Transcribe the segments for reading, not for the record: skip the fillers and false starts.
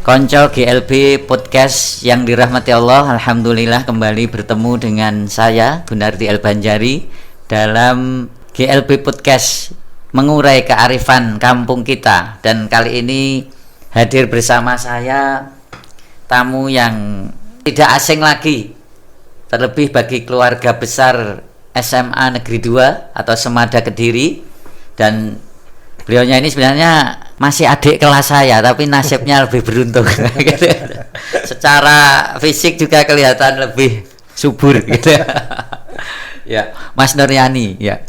Konco GLB Podcast yang dirahmati Allah, alhamdulillah kembali bertemu dengan saya Gunardi Al-Banjari dalam GLB Podcast mengurai kearifan kampung kita. Dan kali ini hadir bersama saya tamu yang tidak asing lagi, terlebih bagi keluarga besar SMA Negeri 2 atau Semada Kediri. Dan beliaunya ini sebenarnya masih adik kelas saya, tapi nasibnya lebih beruntung. Secara fisik juga kelihatan lebih subur gitu. Ya, Mas Nuryani. Ya.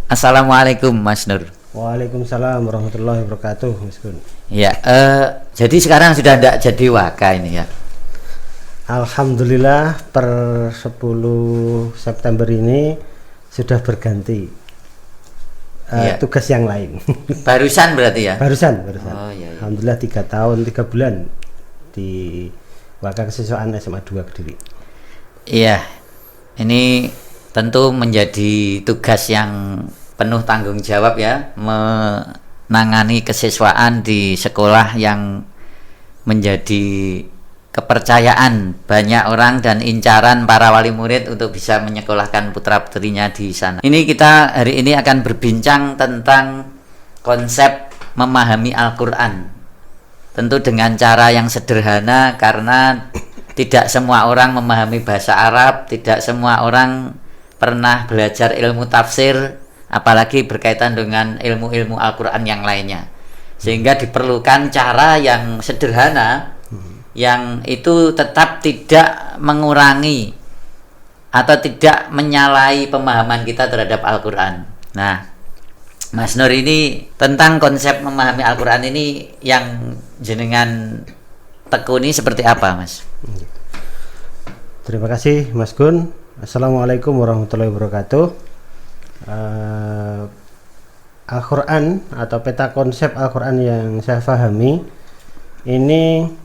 Assalamualaikum Mas Nur. Waalaikumsalam warahmatullahi wabarakatuh, Mas Gun. Ya, jadi sekarang sudah tidak jadi waka ini ya. Alhamdulillah per 10 September ini sudah berganti. Tugas yang lain. Barusan berarti ya? Barusan. Oh, iya. Alhamdulillah 3 tahun 3 bulan di Wakil Kesiswaan SMA 2 Kediri. Iya, ini tentu menjadi tugas yang penuh tanggung jawab ya, menangani kesiswaan di sekolah yang menjadi kepercayaan banyak orang dan incaran para wali murid untuk bisa menyekolahkan putra-putrinya di sana. Ini kita hari ini akan berbincang tentang konsep memahami Al-Quran. Tentu dengan cara yang sederhana karena tidak semua orang memahami bahasa Arab, tidak semua orang pernah belajar ilmu tafsir, apalagi berkaitan dengan ilmu-ilmu Al-Quran yang lainnya. Sehingga diperlukan cara yang sederhana yang itu tetap tidak mengurangi atau tidak menyalahi pemahaman kita terhadap Al-Quran. Nah, Mas Nur, ini tentang konsep memahami Al-Quran ini yang jenengan tekuni seperti apa, Mas? Terima kasih Mas Gun. Assalamualaikum warahmatullahi wabarakatuh. Al-Quran atau peta konsep Al-Quran yang saya pahami ini,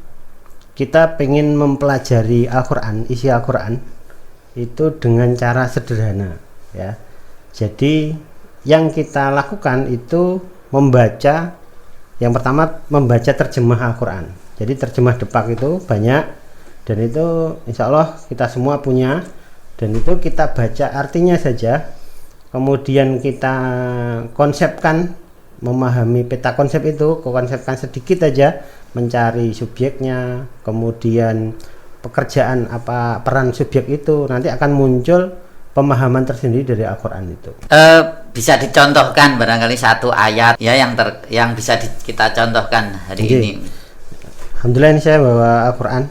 kita pengen mempelajari Al-Quran, isi Al-Quran itu dengan cara sederhana ya. Jadi yang kita lakukan itu membaca, yang pertama membaca terjemah Al-Quran. Jadi terjemah depak itu banyak, dan itu insya Allah kita semua punya, dan itu kita baca artinya saja, kemudian kita konsepkan, memahami peta konsep itu, konsepkan sedikit aja, mencari subjeknya, kemudian pekerjaan apa peran subjek itu, nanti akan muncul pemahaman tersendiri dari Al-Quran itu. Bisa dicontohkan barangkali satu ayat ya yang bisa kita contohkan hari ini. Alhamdulillah ini saya bawa Al-Quran.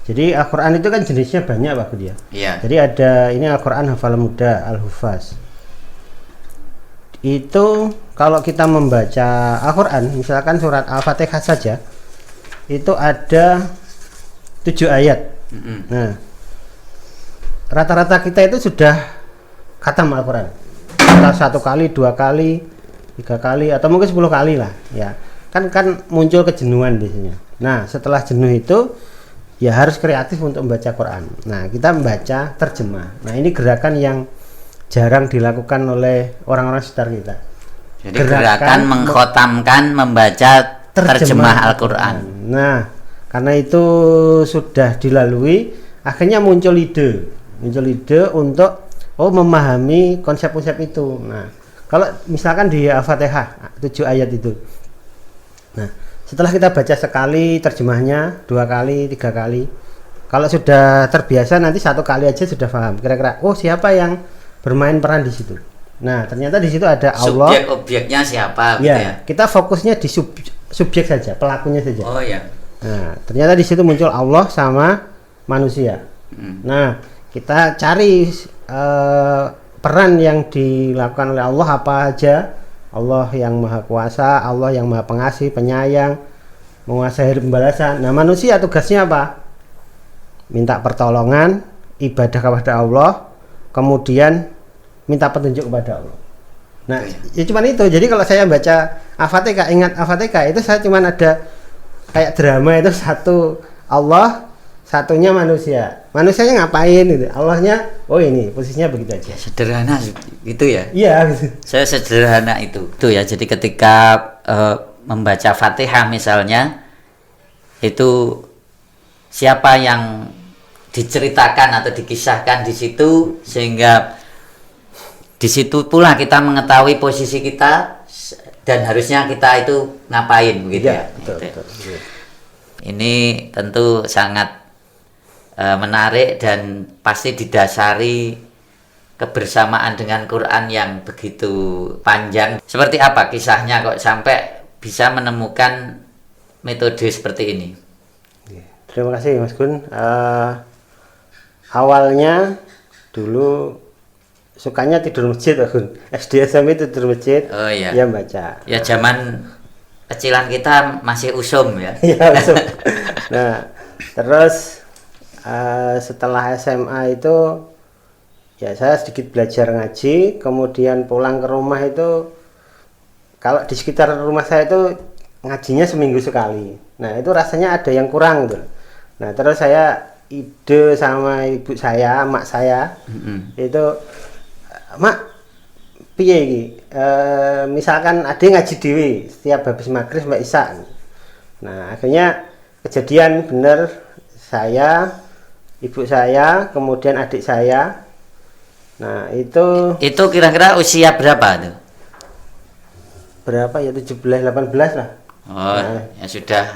Jadi Al-Quran itu kan jenisnya banyak Pak Budi ya. Iya. Jadi ada ini Al-Quran Hafal Muda, Al-Hufaz. Itu kalau kita membaca Al-Quran, misalkan surat Al-Fatihah saja, itu ada 7 ayat. Nah, rata-rata kita itu sudah khatam Al-Quran. Kita 1 kali, 2 kali, 3 kali, atau mungkin 10 kali lah ya. Kan muncul kejenuhan biasanya. Nah, setelah jenuh itu ya harus kreatif untuk membaca Quran. Nah, kita membaca terjemah. Nah, ini gerakan yang jarang dilakukan oleh orang-orang sekitar kita. Jadi gerakan mengkhotamkan membaca terjemah Al-Quran. Nah, karena itu sudah dilalui, akhirnya muncul ide untuk memahami konsep-konsep itu. Nah, kalau misalkan di Al-Fatihah 7 ayat itu, nah setelah kita baca sekali terjemahnya, 2 kali, 3 kali, kalau sudah terbiasa nanti 1 kali aja sudah paham. Kira-kira siapa yang bermain peran di situ. Nah, ternyata di situ ada Allah. Subjek objeknya siapa? Ya, gitu ya. kita fokusnya di subjek saja, pelakunya saja. Oh ya. Nah, ternyata di situ muncul Allah sama manusia. Nah, kita cari peran yang dilakukan oleh Allah apa aja. Allah yang Maha Kuasa, Allah yang Maha Pengasih, Penyayang, menguasai pembalasan. Nah, manusia tugasnya apa? Minta pertolongan, ibadah kepada Allah, kemudian minta petunjuk kepada Allah. Nah, ya cuman itu. Jadi kalau saya baca Al-Fatihah, ingat Al-Fatihah itu saya cuman ada kayak drama itu, satu Allah, satunya manusia. Manusianya ngapain gitu. Allahnya ini posisinya begitu aja. Sederhana itu ya. Iya. Saya sederhana itu. Itu ya. Jadi ketika membaca Fatihah misalnya, itu siapa yang diceritakan atau dikisahkan di situ, sehingga di situ pula kita mengetahui posisi kita dan harusnya kita itu ngapain begitu ya. Betul, gitu. betul. Ini tentu sangat menarik dan pasti didasari kebersamaan dengan Quran yang begitu panjang. Seperti apa kisahnya kok sampai bisa menemukan metode seperti ini? Terima kasih Mas Gun. Awalnya dulu sukanya tidur masjid, Mas Gun. SD SMP tidur masjid. Oh iya. Ya baca. Ya zaman kecilan kita masih usum ya. Ya langsung. Nah, terus setelah SMA itu ya saya sedikit belajar ngaji, kemudian pulang ke rumah itu kalau di sekitar rumah saya itu ngajinya seminggu sekali. Nah, itu rasanya ada yang kurang tuh. Nah, terus saya ide sama ibu saya, mak saya, itu, "Mak, piye iki? Misalkan ada yang ngaji dewe setiap habis maghrib Mbak Isa." Nah, akhirnya kejadian bener, saya, ibu saya, kemudian adik saya. Nah, itu kira-kira usia berapa tuh? berapa ya, 17 18 lah. Oh, Nah, ya sudah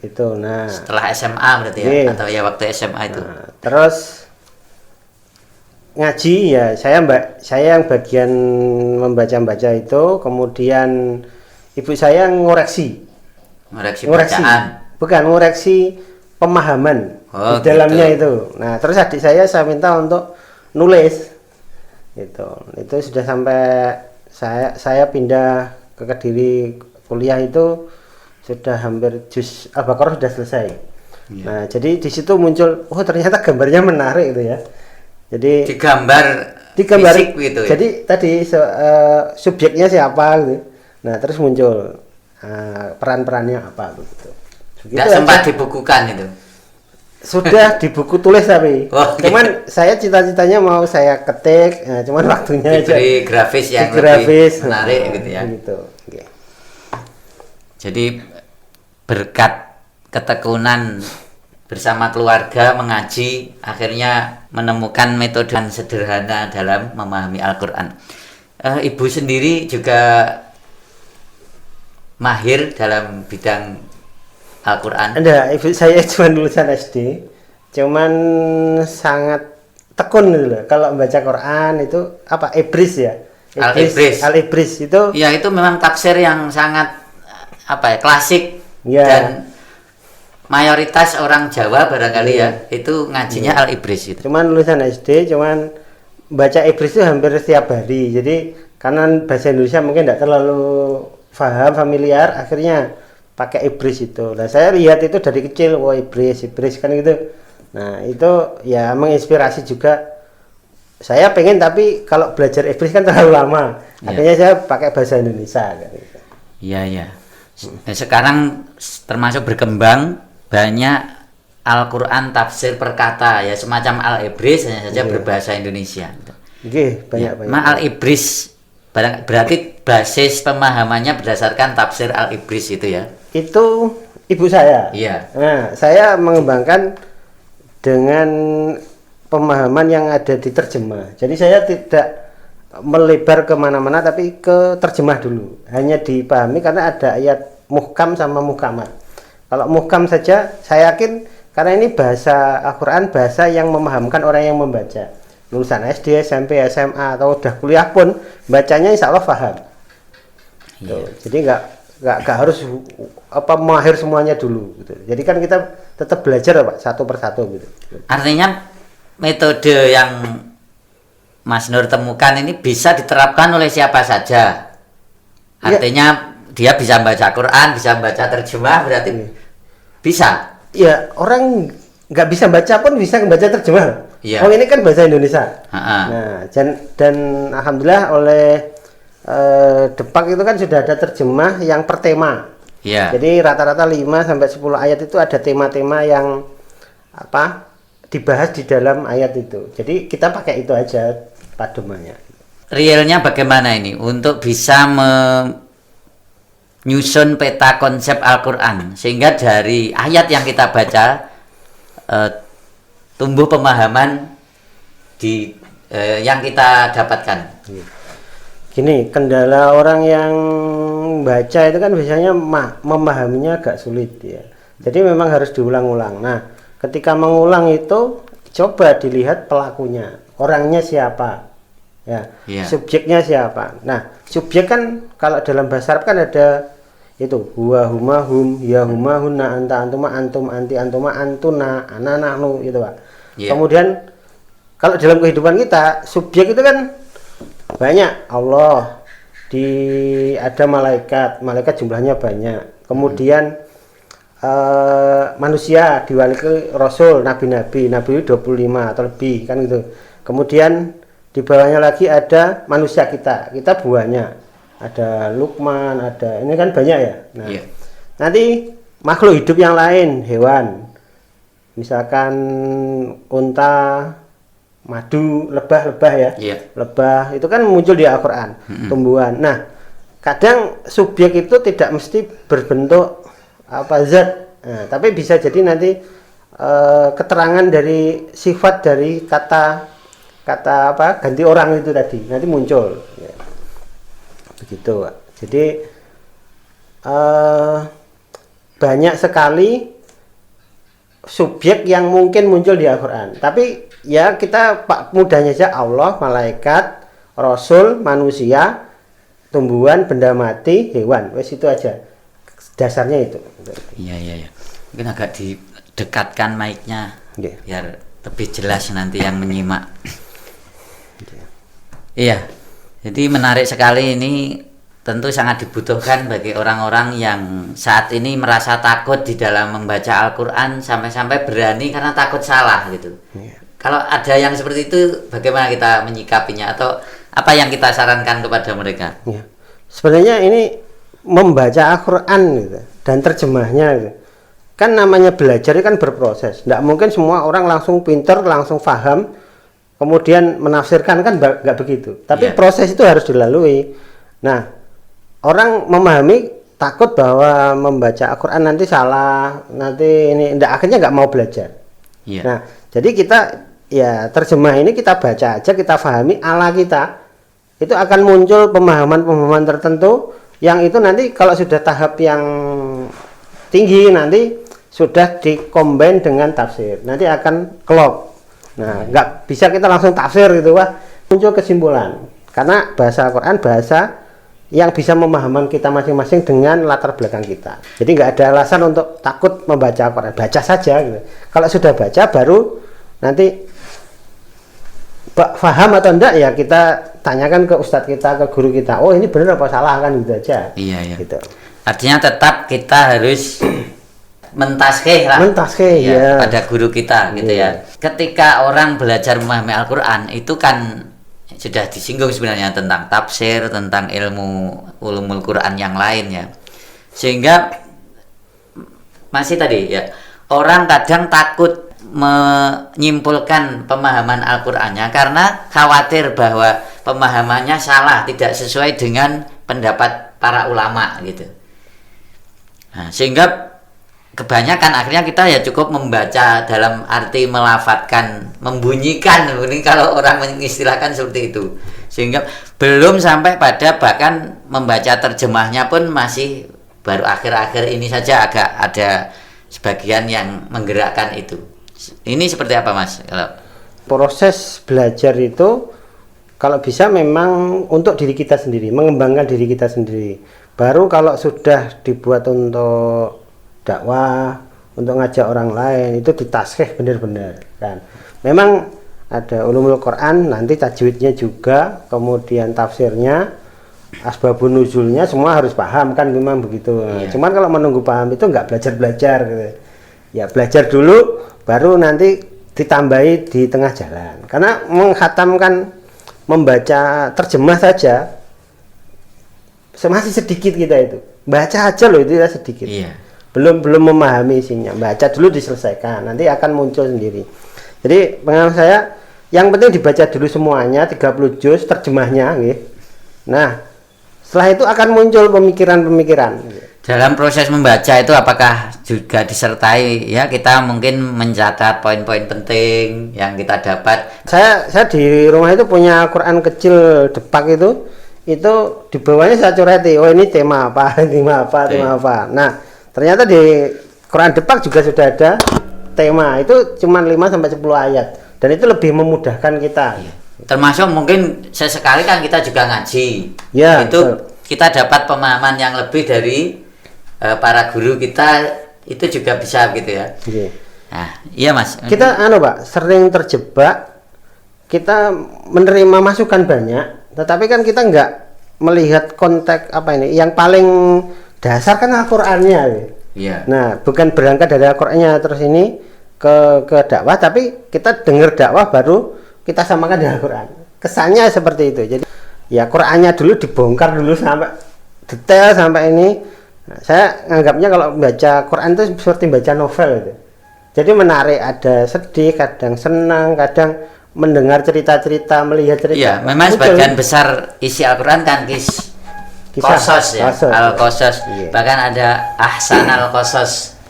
itu. Nah, setelah SMA berarti ya, Iya. atau ya waktu SMA itu. nah, terus ngaji ya saya yang bagian membaca-baca itu, kemudian ibu saya ngoreksi Ngoreksi bacaan. bukan ngoreksi pemahaman Oh, di dalamnya gitu. itu. Nah, terus adik saya minta untuk nulis itu sudah sampai saya pindah ke Kediri kuliah itu sudah hampir juz Al-Baqarah sudah selesai. Iya. Nah, jadi di situ muncul, oh ternyata gambarnya menarik itu ya. Jadi Digambar fisik gitu ya. jadi tadi subjeknya siapa gitu. Nah, terus muncul peran-perannya apa gitu. Nggak sempat dibukukan itu. Sudah di buku tulis tapi. Oh, cuman saya cita-citanya mau saya ketik, cuman waktunya aja. Diberi grafis yang grafis, lebih menarik gitu ya. Gitu. Okay. Jadi berkat ketekunan bersama keluarga mengaji, akhirnya menemukan metode yang sederhana dalam memahami Al-Quran. Ibu sendiri juga mahir dalam bidang Al-Quran. Ada, ibu saya cuma lulusan SD, cuman sangat tekun gitu loh. Kalau membaca Quran itu apa, Ibris ya? Al-Ibris itu. Ya, itu memang tafsir yang sangat apa ya, klasik Ya. dan mayoritas orang Jawa barangkali ya itu ngajinya Al-Ibris itu. Cuman lulusan SD, cuman baca Ibris itu hampir setiap hari. Jadi karena bahasa Indonesia mungkin tidak terlalu paham, familiar, akhirnya pakai Ibris itu. Nah, saya lihat itu dari kecil, wah Ibris kan gitu. Nah, itu ya menginspirasi juga. Saya pengen, tapi kalau belajar Ibris kan terlalu lama. Akhirnya saya pakai bahasa Indonesia gitu. Iya, iya. Sekarang termasuk berkembang banyak Al-Quran tafsir perkata ya, semacam Al-Ibris hanya saja berbahasa Indonesia. Oke, banyak. Al-Ibris berarti basis pemahamannya berdasarkan tafsir Al-Ibris itu ya. Itu ibu saya. Iya. Nah, saya mengembangkan dengan pemahaman yang ada di terjemah. Jadi saya tidak melebar kemana-mana, tapi ke terjemah dulu. Hanya dipahami karena ada ayat muhkam sama muhkamat. Kalau muhkam saja, saya yakin karena ini bahasa Al-Quran, bahasa yang memahamkan orang yang membaca. Lulusan SD, SMP, SMA, atau udah kuliah pun, bacanya insya Allah paham. Iya. Tuh, jadi nggak harus mahir semuanya dulu gitu. Jadi kan kita tetap belajar Pak, satu persatu gitu. Artinya metode yang Mas Nur temukan ini bisa diterapkan oleh siapa saja. Artinya dia bisa baca Quran, bisa baca terjemah, berarti bisa. Ya, orang nggak bisa baca pun bisa membaca terjemah. Iya. Oh, ini kan bahasa Indonesia. Ha-ha. Nah, dan alhamdulillah oleh Depak itu kan sudah ada terjemah yang per tema. Iya. Jadi rata-rata 5 sampai 10 ayat itu ada tema-tema yang apa? Dibahas di dalam ayat itu. Jadi kita pakai itu aja pademannya. Realnya bagaimana ini untuk bisa nyusun peta konsep Al-Qur'an, sehingga dari ayat yang kita baca tumbuh pemahaman di yang kita dapatkan. Gini, kendala orang yang baca itu kan biasanya memahaminya agak sulit ya. Jadi memang harus diulang-ulang. Nah, ketika mengulang itu coba dilihat pelakunya, orangnya siapa, ya, subjeknya siapa. Nah, subjek kan kalau dalam bahasa Arab kan ada itu huwa huma hum ya huma hunna anta antuma antum anti antuma antuna ana nahnu itu Pak. Kemudian kalau dalam kehidupan kita subjek itu kan banyak, Allah, ada malaikat jumlahnya banyak. Kemudian manusia diwakili rasul, nabi 25 atau lebih kan gitu. Kemudian di bawahnya lagi ada manusia kita buahnya. Ada Luqman, ada ini kan banyak ya. Nah, nanti makhluk hidup yang lain, hewan. Misalkan unta, madu, lebah ya. Lebah itu kan muncul di Al-Qur'an, tumbuhan. Nah, kadang subjek itu tidak mesti berbentuk zat. Nah, tapi bisa jadi nanti keterangan dari sifat dari kata ganti orang itu tadi nanti muncul ya. Begitu Pak. Jadi banyak sekali subjek yang mungkin muncul di Al-Qur'an. Tapi ya kita mudahnya saja Allah, malaikat, rasul, manusia, tumbuhan, benda mati, hewan. Wes itu aja. Dasarnya itu. Iya. Mungkin agak didekatkan mic-nya biar lebih jelas nanti yang menyimak. Iya. Jadi menarik sekali ini, tentu sangat dibutuhkan bagi orang-orang yang saat ini merasa takut di dalam membaca Al-Qur'an sampai-sampai berani karena takut salah gitu. Kalau ada yang seperti itu, bagaimana kita menyikapinya atau apa yang kita sarankan kepada mereka? Ya. Sebenarnya ini membaca Al-Qur'an gitu, dan terjemahnya gitu. Kan namanya belajar kan berproses. Tidak mungkin semua orang langsung pinter, langsung paham, kemudian menafsirkan, kan nggak begitu. Tapi proses itu harus dilalui. Nah, orang memahami takut bahwa membaca Al-Qur'an nanti salah, nanti ini akhirnya nggak mau belajar. Nah, jadi kita ya terjemah ini kita baca aja, kita pahami ala kita, itu akan muncul pemahaman-pemahaman tertentu yang itu nanti kalau sudah tahap yang tinggi nanti sudah dikombin dengan tafsir, nanti akan klop. Nah, nggak bisa kita langsung tafsir gitu, wah muncul kesimpulan, karena bahasa Al-Qur'an bahasa yang bisa memahaman kita masing-masing dengan latar belakang kita. Jadi nggak ada alasan untuk takut membaca Al-Qur'an, baca saja gitu. Kalau sudah baca baru nanti paham atau enggak ya kita tanyakan ke ustadz kita, ke guru kita, oh ini benar apa salah, kan gitu aja. Iya. Gitu. Artinya tetap kita harus mentaskih ya pada guru kita gitu ya. Ketika orang belajar memahami Al-Qur'an itu kan sudah disinggung sebenarnya tentang tafsir, tentang ilmu ulumul Quran yang lainnya. Sehingga masih tadi ya, orang kadang takut menyimpulkan pemahaman Al-Qur'annya karena khawatir bahwa pemahamannya salah, tidak sesuai dengan pendapat para ulama gitu. Nah, sehingga kebanyakan akhirnya kita ya cukup membaca dalam arti melafatkan, membunyikan, ini kalau orang mengistilahkan seperti itu, sehingga belum sampai pada bahkan membaca terjemahnya pun masih baru akhir-akhir ini saja agak ada sebagian yang menggerakkan itu. Ini seperti apa Mas? Kalau proses belajar itu kalau bisa memang untuk diri kita sendiri, mengembangkan diri kita sendiri. Baru kalau sudah dibuat untuk dakwah, untuk ngajak orang lain, itu ditaskih benar-benar kan. Memang ada ulumul Quran, nanti tajwidnya juga, kemudian tafsirnya, asbabun nuzulnya semua harus paham kan, memang begitu. Cuman kalau menunggu paham itu nggak belajar gitu. Ya belajar dulu, baru nanti ditambahi di tengah jalan. Karena menghatamkan membaca terjemah saja masih sedikit kita itu. Baca aja loh itu ya sedikit. Belum memahami isinya, baca dulu diselesaikan, nanti akan muncul sendiri. Jadi pengalaman saya yang penting dibaca dulu semuanya 30 juz terjemahnya gitu. Nah setelah itu akan muncul pemikiran-pemikiran. Dalam proses membaca itu apakah juga disertai ya kita mungkin mencatat poin-poin penting yang kita dapat? Saya di rumah itu punya Quran kecil depak itu di bawahnya saya coreti. Oh ini tema apa, tema apa, tema apa. Nah ternyata di Quran depak juga sudah ada tema itu cuma 5 sampai 10 ayat dan itu lebih memudahkan kita. Termasuk mungkin sesekali kan kita juga ngaji. Ya, itu betul. kita dapat pemahaman yang lebih dari para guru kita itu juga bisa gitu ya. Oke. Nah, iya Mas. Kita Pak, sering terjebak kita menerima masukan banyak, tetapi kan kita nggak melihat konteks apa ini. Yang paling dasar kan Al-Qur'annya. Iya. Nah, bukan berangkat dari Al-Qur'annya terus ini ke dakwah, tapi kita dengar dakwah baru kita samakan dengan Al-Qur'an. Kesannya seperti itu. Jadi ya Qur'annya dulu dibongkar dulu sampai detail sampai ini. Nah, saya anggapnya kalau baca Quran itu seperti baca novel itu. Jadi menarik, ada sedih, kadang senang, kadang mendengar cerita-cerita, melihat cerita. Iya, memang sebagian besar isi Al-Qur'an kan kisah Qasas ya, Al-Qasas. Iya. Bahkan ada Ahsan Al-Qasas.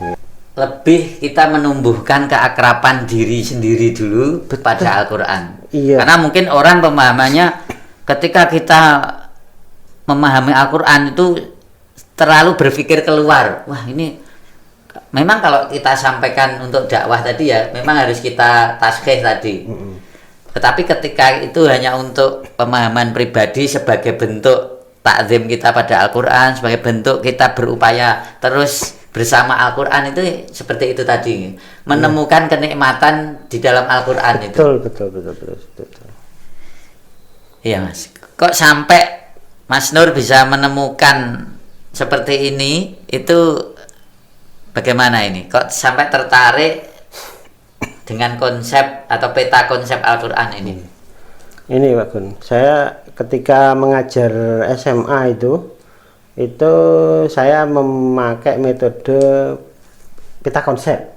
Lebih kita menumbuhkan keakraban diri sendiri dulu pada Al-Qur'an. Iya. Karena mungkin orang pemahamannya ketika kita memahami Al-Qur'an itu terlalu berpikir keluar. Wah, ini memang kalau kita sampaikan untuk dakwah tadi ya, memang harus kita taskhih tadi. Tetapi ketika itu hanya untuk pemahaman pribadi sebagai bentuk takzim kita pada Al-Qur'an, sebagai bentuk kita berupaya terus bersama Al-Qur'an itu seperti itu tadi. Menemukan kenikmatan di dalam Al-Qur'an itu. Betul. Iya, Mas. Kok sampai Mas Nur bisa menemukan seperti ini, itu bagaimana ini? Kok sampai tertarik dengan konsep atau peta konsep Al-Qur'an ini? Ini Pak Gun, saya ketika mengajar SMA itu saya memakai metode peta konsep.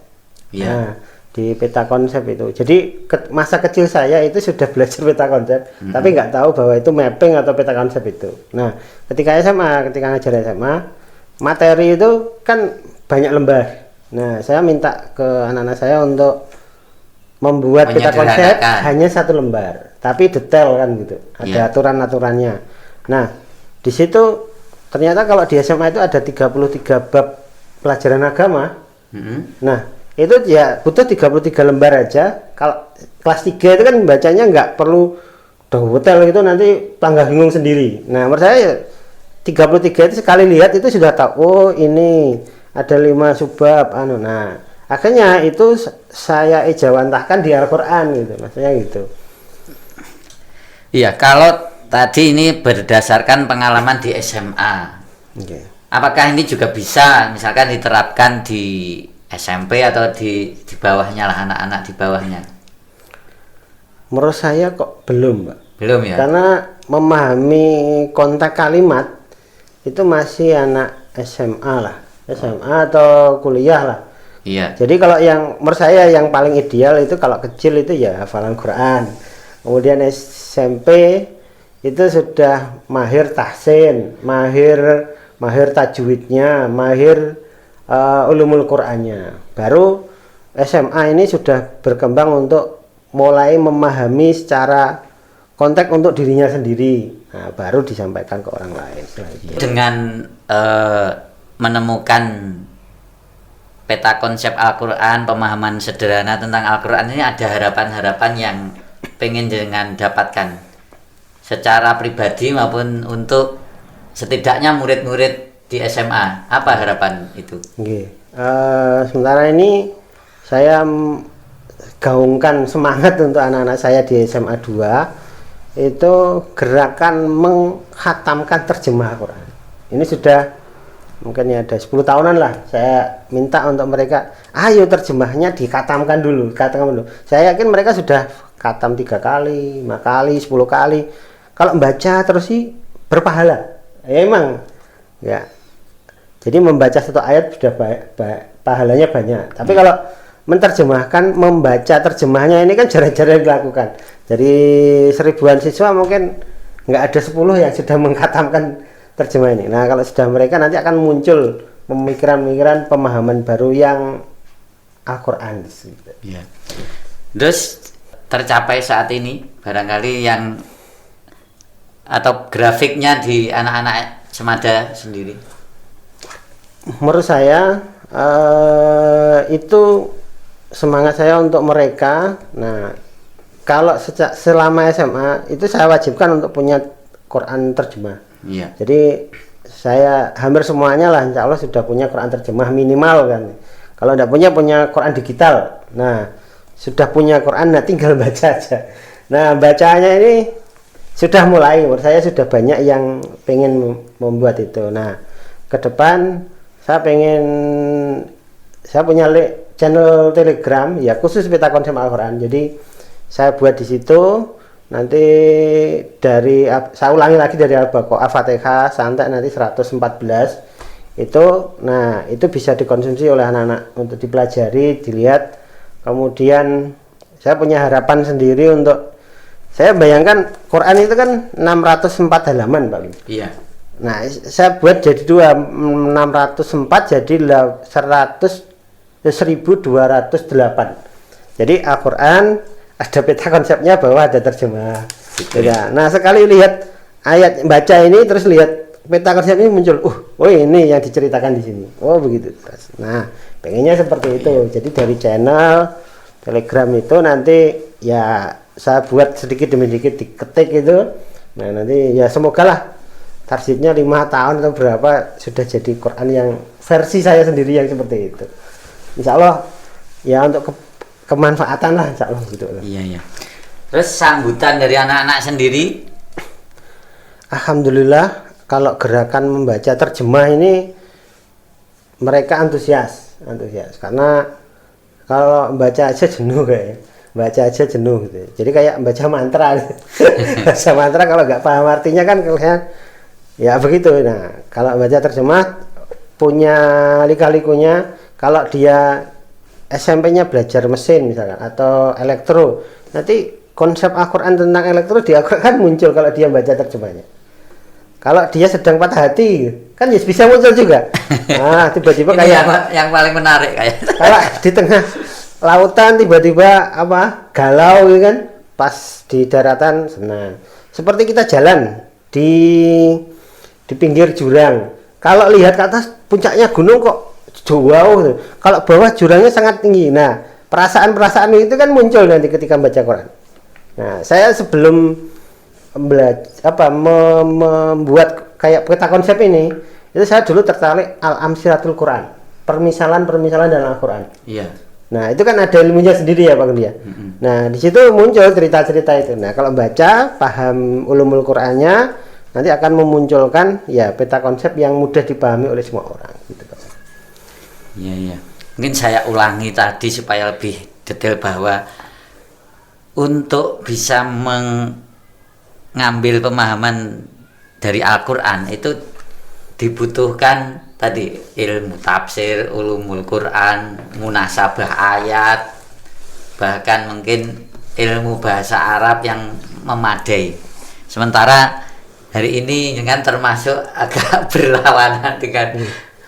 Iya. Nah, di peta konsep itu. Jadi masa kecil saya itu sudah belajar peta konsep, tapi nggak tahu bahwa itu mapping atau peta konsep itu. Nah, ketika ngajar SMA, materi itu kan banyak lembar. Nah, saya minta ke anak-anak saya untuk membuat peta konsep hanya 1 lembar, tapi detail kan gitu. Ada aturan-aturannya. Nah, di situ ternyata kalau di SMA itu ada 33 bab pelajaran agama. Nah, itu ya butuh 33 lembar aja. Kalau kelas 3 itu kan bacanya nggak perlu detail gitu, nanti tangga bingung sendiri. Nah, menurut saya 33 itu sekali lihat itu sudah tahu, oh ini ada 5 subbab Nah, akhirnya itu saya ijawantahkan di Al-Qur'an gitu, maksudnya gitu. Iya, kalau tadi ini berdasarkan pengalaman di SMA. Okay. Apakah ini juga bisa misalkan diterapkan di SMP atau di bawahnya lah, anak-anak di bawahnya? Menurut saya kok belum, Mbak. Belum ya? Karena memahami konteks kalimat itu masih anak SMA lah, SMA atau kuliah lah. Iya. Jadi kalau yang menurut saya yang paling ideal itu kalau kecil itu ya hafalan Quran. Kemudian SMP itu sudah mahir tahsin, mahir tajwidnya, mahir ulumul Qur'annya. Baru SMA ini sudah berkembang untuk mulai memahami secara konteks untuk dirinya sendiri. Nah, baru disampaikan ke orang lain. Dengan menemukan peta konsep Al-Qur'an, pemahaman sederhana tentang Al-Qur'an ini, ada harapan-harapan yang pengen dengan dapatkan secara pribadi maupun untuk setidaknya murid-murid di SMA. Apa harapan itu? Sementara ini saya gaungkan semangat untuk anak-anak saya di SMA 2 itu gerakan menghatamkan terjemah Quran. Ini sudah mungkin ya ada 10 tahunan lah saya minta untuk mereka, ayo terjemahnya dikatamkan dulu. Saya yakin mereka sudah katam 3 kali, 5 kali, 10 kali. Kalau membaca terus sih berpahala. Ya emang ya. Jadi membaca 1 ayat sudah pahalanya banyak. Tapi kalau menerjemahkan, membaca terjemahnya ini kan jarang-jarang dilakukan. Dari 1000-an siswa mungkin nggak ada 10 yang sudah mengkatamkan terjemah ini. Nah, kalau sudah mereka nanti akan muncul pemikiran-pemikiran, pemahaman baru yang Al-Qur'an. Ya. Terus tercapai saat ini barangkali yang atau grafiknya di anak-anak Semada sendiri. Menurut saya itu semangat saya untuk mereka. Nah, kalau selama SMA itu saya wajibkan untuk punya Quran terjemah. Iya. Jadi saya hampir semuanya lah insya Allah sudah punya Quran terjemah minimal kan. Kalau tidak punya Quran digital. Nah, sudah punya Quran, nah tinggal baca aja. Nah, bacanya ini sudah mulai, menurut saya sudah banyak yang pengen membuat itu. Nah, ke depan saya punya channel Telegram ya khusus Peta Konsep Al-Qur'an. Jadi saya buat di situ nanti saya ulangi lagi dari Al-Fatihah sampai nanti 114 itu. Nah, itu bisa dikonsumsi oleh anak-anak untuk dipelajari, dilihat. Kemudian saya punya harapan sendiri untuk, saya bayangkan Quran itu kan 604 halaman Pak. Iya. Nah, saya buat jadi 604 jadi 1208. Jadi Al-Quran ada peta konsepnya, bawah ada terjemah. Ya. Nah, sekali lihat ayat baca ini terus lihat peta konsep ini muncul. Oh ini yang diceritakan di sini. Oh begitu. Nah, pengennya seperti itu. Jadi dari channel Telegram itu nanti ya saya buat sedikit demi sedikit diketik itu. Nah, nanti ya semoga lah targetnya 5 tahun atau berapa sudah jadi Quran yang versi saya sendiri yang seperti itu. Insya Allah ya untuk kemanfaatan lah insya Allah gitu. Iya. Terus sambutan dari anak-anak sendiri? Alhamdulillah kalau gerakan membaca terjemah ini mereka antusias karena kalau baca aja jenuh gitu. Jadi kayak baca mantra baca mantra kalau nggak paham artinya kan kalian ya begitu. Nah, kalau baca terjemah punya lika-likunya. Kalau dia SMP-nya belajar mesin misalkan atau elektro, nanti konsep Al-Qur'an tentang elektro di Al-Qur'an kan muncul kalau dia baca terjemahnya. Kalau dia sedang patah hati kan ya bisa muncul juga. Nah, tiba-tiba kayak yang paling menarik kayak kalau di tengah lautan tiba-tiba galau gitu kan, pas di daratan senang. Seperti kita jalan di pinggir jurang. Kalau lihat ke atas puncaknya gunung kok jauh. Kalau bawah jurangnya sangat tinggi. Nah, perasaan-perasaan itu kan muncul nanti ketika baca Quran. Nah, saya sebelum membuat kayak peta konsep ini, itu saya dulu tertarik Al-Amsiratul Quran, permisalan dalam Al-Quran. Iya. Nah, itu kan ada ilmunya sendiri ya Pak Dia. Nah, di situ muncul cerita-cerita itu. Nah, kalau baca, paham ulumul Qur'annya, nanti akan memunculkan ya peta konsep yang mudah dipahami oleh semua orang gitu Pak. Iya. Mungkin saya ulangi tadi supaya lebih detail bahwa untuk bisa mengambil pemahaman dari Al-Qur'an itu dibutuhkan tadi ilmu tafsir, ulumul Quran, munasabah ayat, bahkan mungkin ilmu bahasa Arab yang memadai. Sementara hari ini kan termasuk agak berlawanan dengan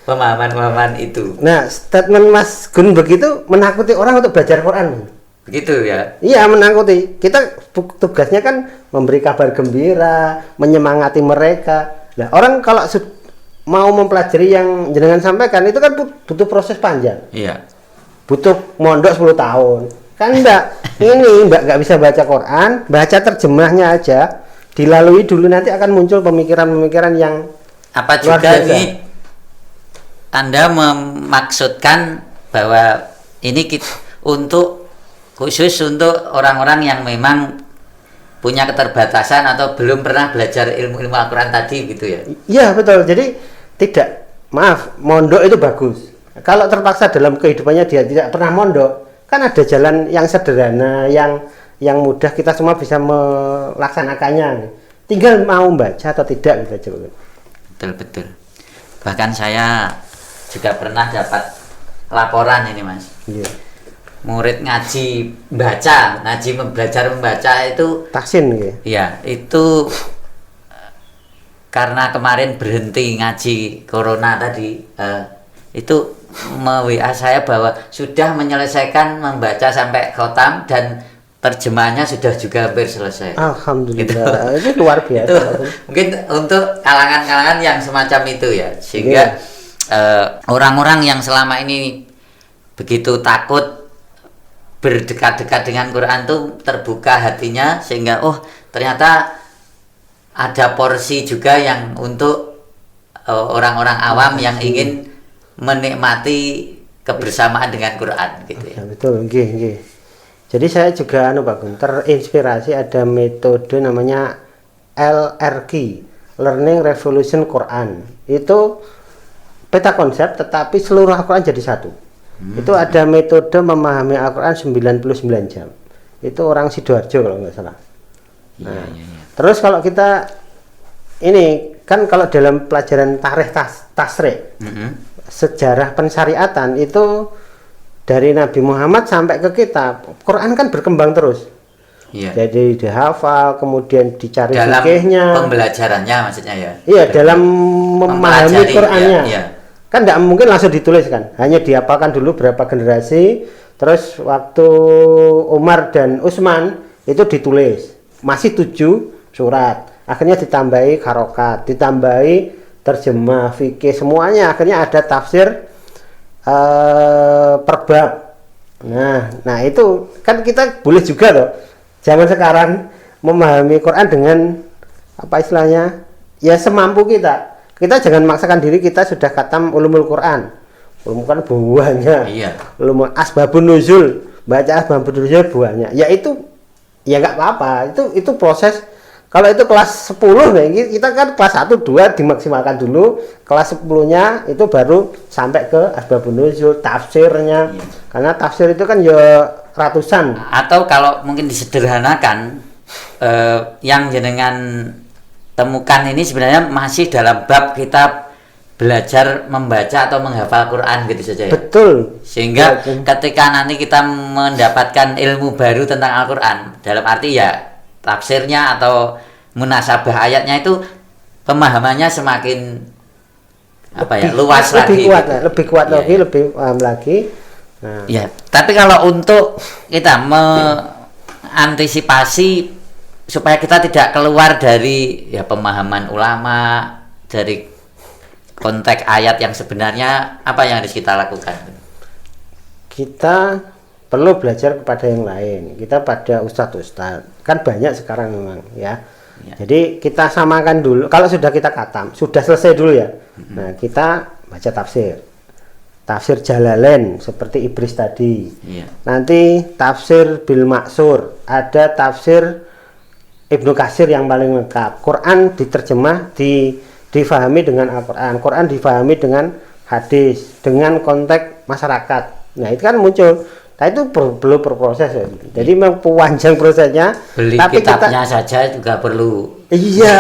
pemahaman itu. Nah, statement Mas Gun begitu menakuti orang untuk belajar Quran. Begitu ya? Iya, menakuti. Kita tugasnya kan memberi kabar gembira, menyemangati mereka. Nah, orang kalau mau mempelajari yang jenengan sampaikan itu kan butuh proses panjang. Iya. Butuh mondok 10 tahun. Kan Mbak nggak bisa baca Quran, baca terjemahnya aja, dilalui dulu nanti akan muncul pemikiran-pemikiran yang apa juga ini Anda memaksudkan bahwa ini khusus untuk orang-orang yang memang punya keterbatasan atau belum pernah belajar ilmu-ilmu Al-Quran tadi gitu ya? Iya betul. Jadi mondok itu bagus. Kalau terpaksa dalam kehidupannya dia tidak pernah mondok, kan ada jalan yang sederhana, yang mudah kita semua bisa melaksanakannya. Tinggal mau baca atau tidak gitu aja. Betul. Bahkan saya juga pernah dapat laporan ini Mas. Iya. Murid ngaji belajar membaca itu tahsin gitu. Iya, itu karena kemarin berhenti ngaji corona tadi, itu WA saya bahwa sudah menyelesaikan membaca sampai khotam dan terjemahannya sudah juga hampir selesai. Alhamdulillah, itu luar biasa. Itu mungkin untuk kalangan-kalangan yang semacam itu ya, sehingga orang-orang yang selama ini begitu takut berdekat-dekat dengan Quran tuh terbuka hatinya, sehingga ternyata ada porsi juga yang untuk orang-orang awam yang ingin menikmati kebersamaan dengan Quran gitu ya. Betul, nggih. Jadi saya juga Pak Gun, terinspirasi ada metode namanya LRQ, Learning Revolution Quran. Itu peta konsep tetapi seluruh Al-Quran jadi satu. Itu ada metode memahami Al-Quran 99 jam. Itu orang Sidoarjo kalau nggak salah. Nah, terus kalau kita ini kan kalau dalam pelajaran tarikh tasrik, sejarah pensyariatan itu dari Nabi Muhammad sampai ke kita, Quran kan berkembang terus. Jadi dihafal, kemudian dicari fikihnya. Dalam pembelajarannya maksudnya ya. Iya, dalam memahami Qurannya. Kan tidak mungkin langsung ditulis kan, hanya dihafalkan dulu berapa generasi, terus waktu Umar dan Utsman itu ditulis, masih 7 surat, akhirnya ditambahi harokat, ditambahi terjemah, fikih, semuanya akhirnya ada tafsir per bab. Nah itu kan kita boleh juga loh zaman sekarang memahami Quran dengan apa istilahnya ya semampu kita. Kita jangan maksakan diri kita sudah khatam ulumul Quran. Ulumul Quran buahnya. Ulumul asbabun nuzul, baca asbabun nuzul buahnya. Ya itu ya nggak apa-apa. Itu proses. Kalau itu kelas 10 nih, kita kan kelas 1 2 dimaksimalkan dulu. Kelas 10-nya itu baru sampai ke asbabun nuzul, tafsirnya. Karena tafsir itu kan ya ratusan. Atau kalau mungkin disederhanakan, yang jenengan temukan ini sebenarnya masih dalam bab kita belajar membaca atau menghafal Quran gitu saja ya. Betul. Sehingga ketika nanti kita mendapatkan ilmu baru tentang Al-Quran, dalam arti ya tafsirnya atau munasabah ayatnya itu pemahamannya semakin luas lagi, lebih kuat lagi, lebih paham lagi. Nah. Ya, tapi kalau untuk kita mengantisipasi supaya kita tidak keluar dari pemahaman ulama, dari konteks ayat yang sebenarnya, apa yang harus kita lakukan? Kita perlu belajar kepada yang lain. Kita pada ustadz-ustadz, kan banyak sekarang memang ya. Jadi kita samakan dulu. Kalau sudah kita khatam, sudah selesai dulu ya. Nah kita baca tafsir Jalalain seperti Ibris tadi. Nanti tafsir Bil Maksur, ada tafsir Ibnu Katsir yang paling lengkap. Quran diterjemah, difahami dengan Al-Quran. Quran difahami dengan hadis, dengan konteks masyarakat. Nah itu kan muncul. Nah itu perlu berproses ya. Jadi memang panjang prosesnya. Beli tapi kitabnya saja juga perlu. Iya.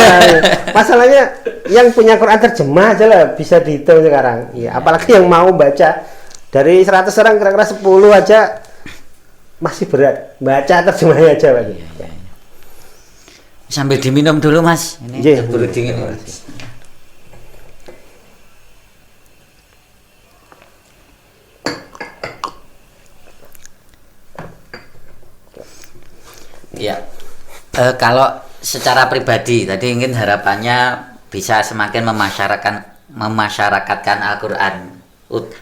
Masalahnya yang punya Quran terjemah aja lah bisa dihitung sekarang. Ya, apalagi yang mau baca dari 100 orang kira-kira 10 aja masih berat. Baca terjemahnya aja lagi. Sambil diminum dulu Mas. Ini keburu dingin Mas. Ya, kalau secara pribadi tadi ingin harapannya bisa semakin memasyarakatkan Al-Quran,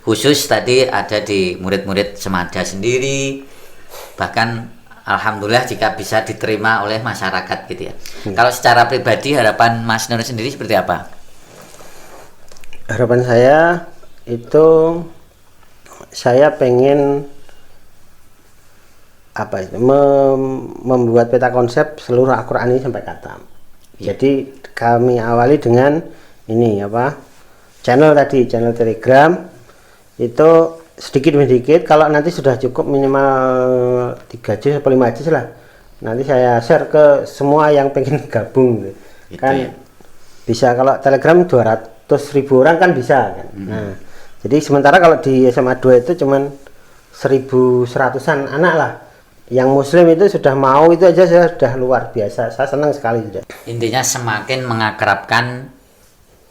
khusus tadi ada di murid-murid Semada sendiri, bahkan alhamdulillah jika bisa diterima oleh masyarakat gitu ya. Kalau secara pribadi harapan Mas Nur sendiri seperti apa? Harapan saya itu saya pengen membuat peta konsep seluruh Al-Quran ini sampai khatam. Jadi kami awali dengan ini channel Telegram itu sedikit demi sedikit. Kalau nanti sudah cukup minimal 3 juz atau 5 juz lah, nanti saya share ke semua yang pengen gabung kan. Bisa kalau Telegram 200.000 orang kan bisa kan. Nah jadi sementara kalau di SMA 2 itu cuman 1.100-an anak lah yang muslim, itu sudah mau, itu aja saya sudah luar biasa, saya senang sekali sudah. Intinya semakin mengakrabkan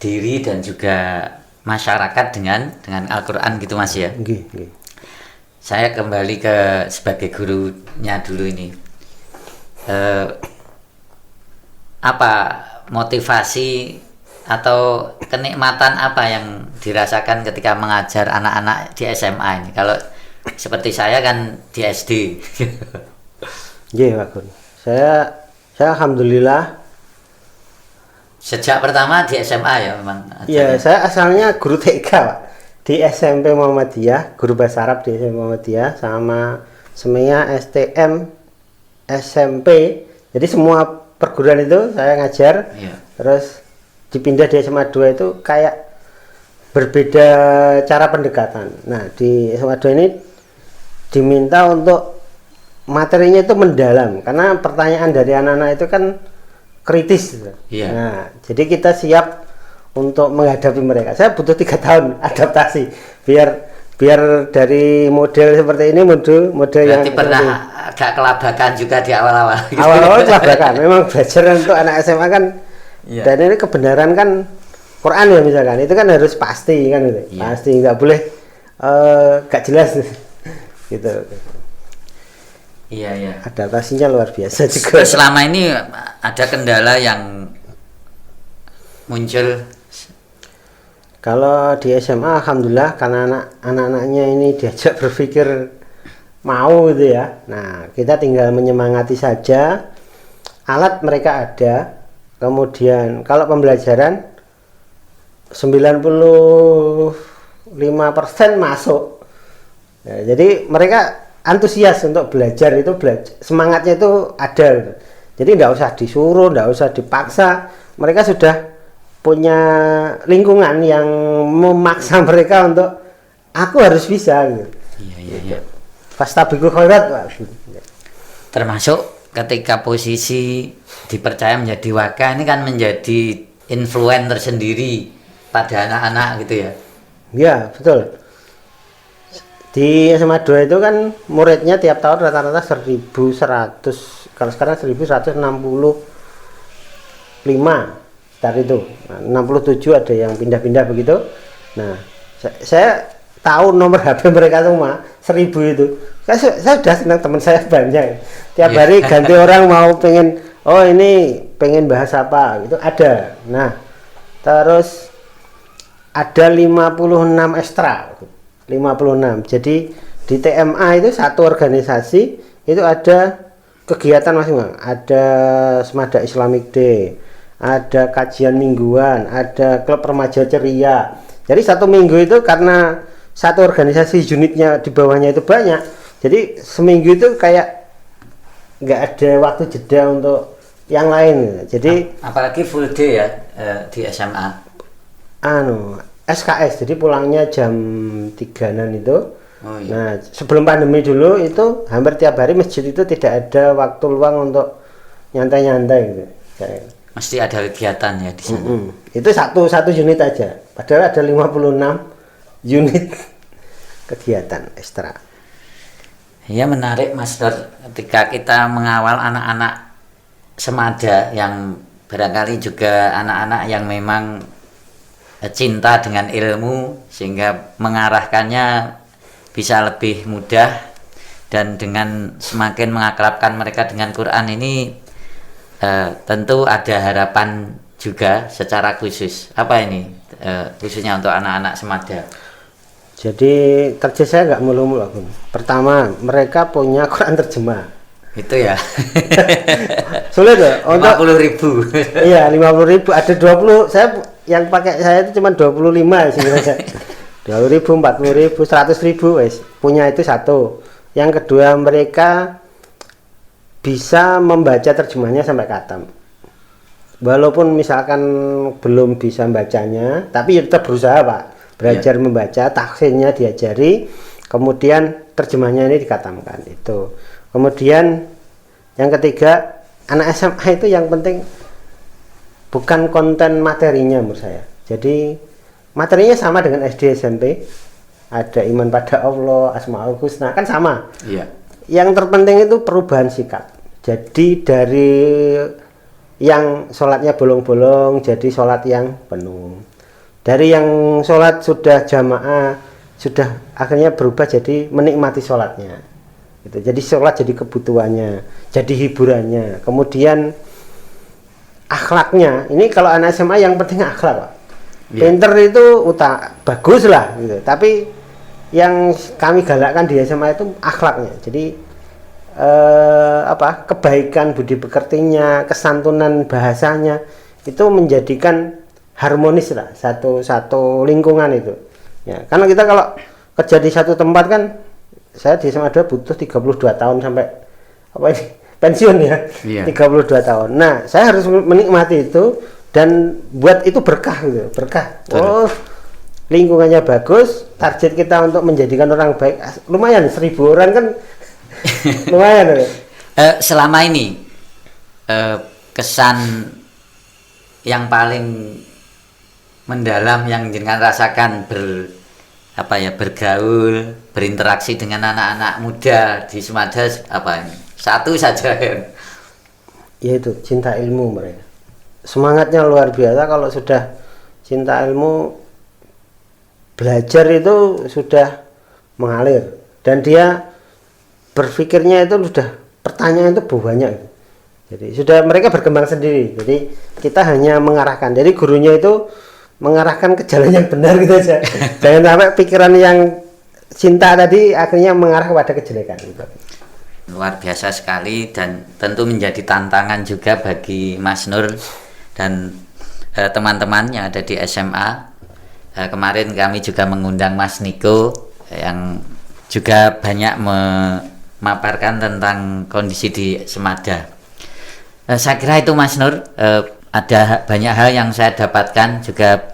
diri dan juga masyarakat dengan Al-Quran gitu Mas ya. Nggih. Saya kembali ke sebagai gurunya dulu ini. Apa motivasi atau kenikmatan apa yang dirasakan ketika mengajar anak-anak di SMA ini? Kalau seperti saya kan di SD. Nggih, Pak Gun. Saya alhamdulillah Sejak pertama di SMA ya memang. ya, saya asalnya guru TK, Pak. Di SMP Muhammadiyah, guru bahasa Arab di SMP Muhammadiyah, sama SMEA, STM, SMP. Jadi semua perguruan itu saya ngajar. Iya. Terus dipindah di SMA 2 itu kayak berbeda cara pendekatan. Nah, di SMA 2 ini diminta untuk materinya itu mendalam, karena pertanyaan dari anak-anak itu kan kritis. Iya. Nah, jadi kita siap untuk menghadapi mereka. Saya butuh 3 tahun adaptasi biar dari model seperti ini model yang Berarti pernah agak kelabakan juga di awal-awal. awal-awal kelabakan. Memang belajar untuk anak SMA kan. Iya. Dan ini kebenaran kan Quran ya misalkan, itu kan harus pasti kan gitu. Iya. Pasti, nggak boleh gak jelas gitu. Iya. Adaptasinya luar biasa juga. Selama ini ada kendala yang muncul. Kalau di SMA alhamdulillah karena anak-anaknya ini diajak berpikir mau gitu ya. Nah, kita tinggal menyemangati saja. Alat mereka ada. Kemudian kalau pembelajaran 95% masuk. Ya, jadi mereka antusias untuk belajar, itu semangatnya itu ada gitu. Jadi nggak usah disuruh, nggak usah dipaksa, mereka sudah punya lingkungan yang memaksa mereka untuk aku harus bisa gitu. Iya. Fastabiqul khairat, Pak. Termasuk ketika posisi dipercaya menjadi wakil ini kan menjadi influencer tersendiri pada anak-anak gitu ya. Ya, betul. Di SMA 2 itu kan muridnya tiap tahun rata-rata 1.100, kalau sekarang 1.165 start itu. Nah, 67 ada yang pindah-pindah begitu. Nah, saya tahu nomor HP mereka semua 1.000 itu. Saya sudah senang, teman saya banyak. Tiap hari ganti orang mau pengen, oh ini pengen bahas apa gitu ada. Nah, terus ada 56 ekstra. 56. Jadi di TMA itu satu organisasi itu ada kegiatan masing-masing. Ada Semada Islamic Day, ada kajian mingguan, ada klub remaja ceria. Jadi satu minggu itu karena satu organisasi unitnya di bawahnya itu banyak, jadi seminggu itu kayak nggak ada waktu jeda untuk yang lain. Jadi apalagi full day ya di SMA. SKS, jadi pulangnya jam 3-an itu. Oh, iya. Nah, sebelum pandemi dulu itu hampir tiap hari masjid itu tidak ada waktu luang untuk nyantai-nyantai gitu. Mesti ada kegiatan ya di sana. Itu satu unit aja. Padahal ada 56 unit kegiatan ekstra. Ya menarik Mas Dor, ketika kita mengawal anak-anak Semada yang barangkali juga anak-anak yang memang cinta dengan ilmu sehingga mengarahkannya bisa lebih mudah, dan dengan semakin mengakrabkan mereka dengan Quran ini tentu ada harapan juga secara khusus. Apa ini khususnya untuk anak-anak Semada? Jadi kerja saya nggak mulu-mulu. Pertama, mereka punya Quran terjemah. Itu ya. Sulit ya untuk 50.000. Iya, 50.000. Ada 20, yang pakai saya itu cuma 25 sih saja. 20.000, 40.000, 100.000 wes. Punya itu satu. Yang kedua, mereka bisa membaca terjemahnya sampai khatam. Walaupun misalkan belum bisa bacanya, tapi kita berusaha, Pak. Belajar membaca, tahsinnya diajari, kemudian terjemahnya ini dikhatamkan. Itu. Kemudian yang ketiga, anak SMA itu yang penting bukan konten materinya menurut saya. Jadi materinya sama dengan SD SMP. Ada iman pada Allah, Asmaul Husna, kan sama. Iya. Yang terpenting itu perubahan sikap. Jadi dari yang sholatnya bolong-bolong jadi sholat yang penuh. Dari yang sholat sudah jamaah, sudah akhirnya berubah jadi menikmati sholatnya. Gitu. Jadi sholat jadi kebutuhannya, jadi hiburannya. Kemudian akhlaknya. Ini kalau anak SMA yang penting akhlak, Pak. Pinter itu bagus lah, gitu. Tapi yang kami galakkan di SMA itu akhlaknya. Jadi kebaikan budi pekertinya, kesantunan bahasanya itu menjadikan harmonis lah satu lingkungan itu. Ya, karena kita kalau kerja di satu tempat kan, saya di SMA 2 butuh 32 tahun sampai pensiun ya. 32 tahun. Nah, saya harus menikmati itu dan buat itu berkah gitu, berkah. Oh, lingkungannya bagus, target kita untuk menjadikan orang baik lumayan 1000 orang kan lumayan. Selama ini kesan yang paling mendalam yang jenengan rasakan bergaul, berinteraksi dengan anak-anak muda di Sumada apa ini? Satu saja yaitu cinta ilmu mereka. Semangatnya luar biasa. Kalau sudah cinta ilmu, belajar itu sudah mengalir dan dia berpikirnya itu sudah pertanyaan itu banyak. Jadi sudah mereka berkembang sendiri. Jadi kita hanya mengarahkan. Jadi gurunya itu mengarahkan ke jalan yang benar gitu aja. Jangan sampai pikiran yang cinta tadi akhirnya mengarah kepada kejelekan gitu. Luar biasa sekali dan tentu menjadi tantangan juga bagi Mas Nur dan teman-teman yang ada di SMA. Kemarin kami juga mengundang Mas Niko yang juga banyak memaparkan tentang kondisi di Semada. Saya kira itu Mas Nur, ada banyak hal yang saya dapatkan juga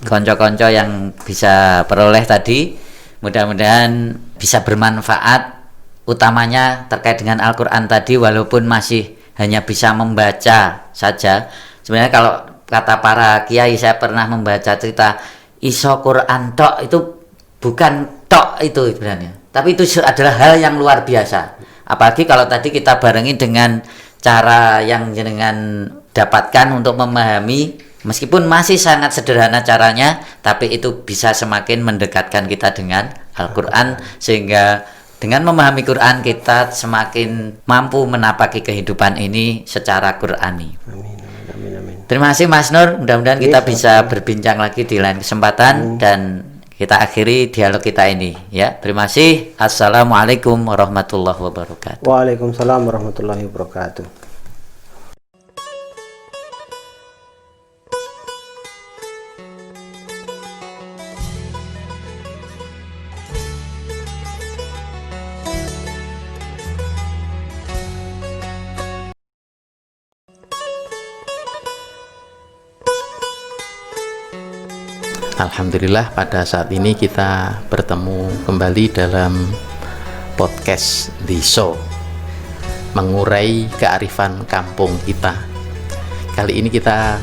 konco-konco yang bisa peroleh tadi. Mudah-mudahan bisa bermanfaat, utamanya terkait dengan Al-Quran tadi, walaupun masih hanya bisa membaca saja. Sebenarnya kalau kata para kiai, saya pernah membaca cerita iso Quran tok itu bukan tok itu sebenarnya, tapi itu adalah hal yang luar biasa. Apalagi kalau tadi kita barengi dengan cara yang jenengan dapatkan untuk memahami, meskipun masih sangat sederhana caranya, tapi itu bisa semakin mendekatkan kita dengan Al-Quran, sehingga dengan memahami Quran kita semakin mampu menapaki kehidupan ini secara Qurani. Amin. Terima kasih Mas Nur, mudah-mudahan kita bisa berbincang lagi di lain kesempatan dan kita akhiri dialog kita ini ya. Terima kasih. Assalamualaikum warahmatullahi wabarakatuh. Waalaikumsalam warahmatullahi wabarakatuh. Alhamdulillah pada saat ini kita bertemu kembali dalam podcast The Show, mengurai kearifan kampung kita. Kali ini kita